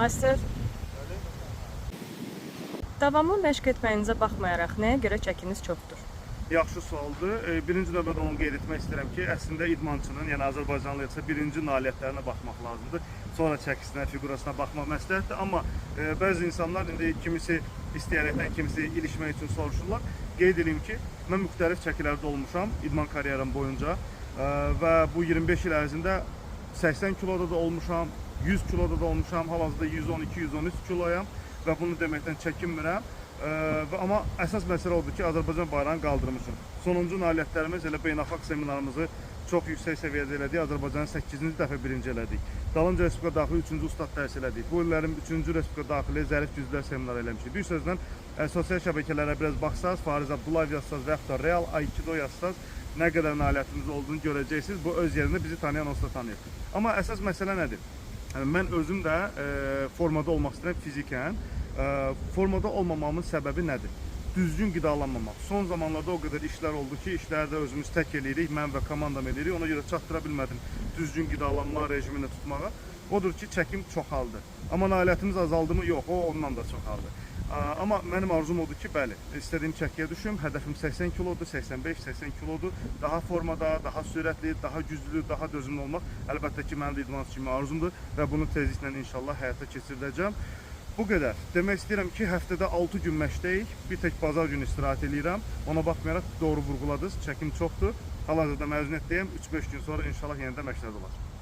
Master, davamlı məşq etməyinizə baxmayaraq nəyə görə çəkiniz çoxdur? Yaxşı sualdır. Birinci növbədə onu qeyd etmək istəyirəm ki, əslində idmançının, yəni Azərbaycanlıya birinci nailiyyətlərinə baxmaq lazımdır. Sonra çəkisinə, figurasına baxmaq məsləhətdir. Amma bəzi insanlar indi kimisi istəyərəkdən, kimisi ilişmək üçün soruşurlar. Qeyd edeyim ki, mən müxtəlif çəkilərdə olmuşam idman karyeram boyunca və bu 25 il ərzində 80 kiloda da olmuşam, 100 kiloda da olmuşam, hal-hazırda 112-113 kiloyam və bunu deməkdən çəkinmirəm. Amma əsas məsələ odur ki, Azərbaycan bayrağını qaldırmışım. Sonuncu nailiyyətlərimiz elə beynəlxalq seminarımızı çox yüksək səviyyədə elədik. Azərbaycanın 8-ci dəfə birinci elədik. Dalınca Respublika daxili 3-cü ustad dərsi elədik. Bu illərin 3-cü Respublika daxili zərif güclər seminarı eləmişdik. Bir sözlə, sosial şəbəkələrə biraz baxsaz, Fariz Abdullayev yazsaz və yaxud da Real Aikido yazsaz, nə qədər nailiyyətimiz olduğunu görəcəksiniz. Bu öz yerində bizi tanıyan onsuz da tanıyır. Amma əsas məsələ nədir? Mən özüm də formada olmaq istəyirəm fizikən. Formada olmamamın səbəbi nədir? Düzgün qidalanmamaq. Son zamanlarda o qədər işlər oldu ki, işlərdə özümüz tək eləyirik, mən və komandam eləyirik. Ona görə çatdıra bilmədim düzgün qidalanma rejimini tutmağa. Odur ki, çəkim çoxaldı. Amma nailiyyətimiz azaldı mı? Yox, o ondan da çoxaldı. Amma mənim arzum odur ki, bəli, istədiyim çəkiyə düşüm. Hədəfim 80 kilodur, 85-80 kilodur. Daha formada, daha sürətli, daha güclü, daha dözümlü olmaq əlbəttə ki, mənim də idmançı kimi arzumdur və bunu tezliklə inşallah həyata keçirdəcəm. Bu qədər. Demək istəyirəm ki, həftədə 6 gün məşqdəyik. Bir tək bazar günü istirahət edirəm. Ona baxmayaraq doğru vurğuladınız. Çəkim çoxdur. Hal-hazırda məzuniyyətdəyəm. 3-5 gün sonra inşallah yenidən məşqlərdə olacaq.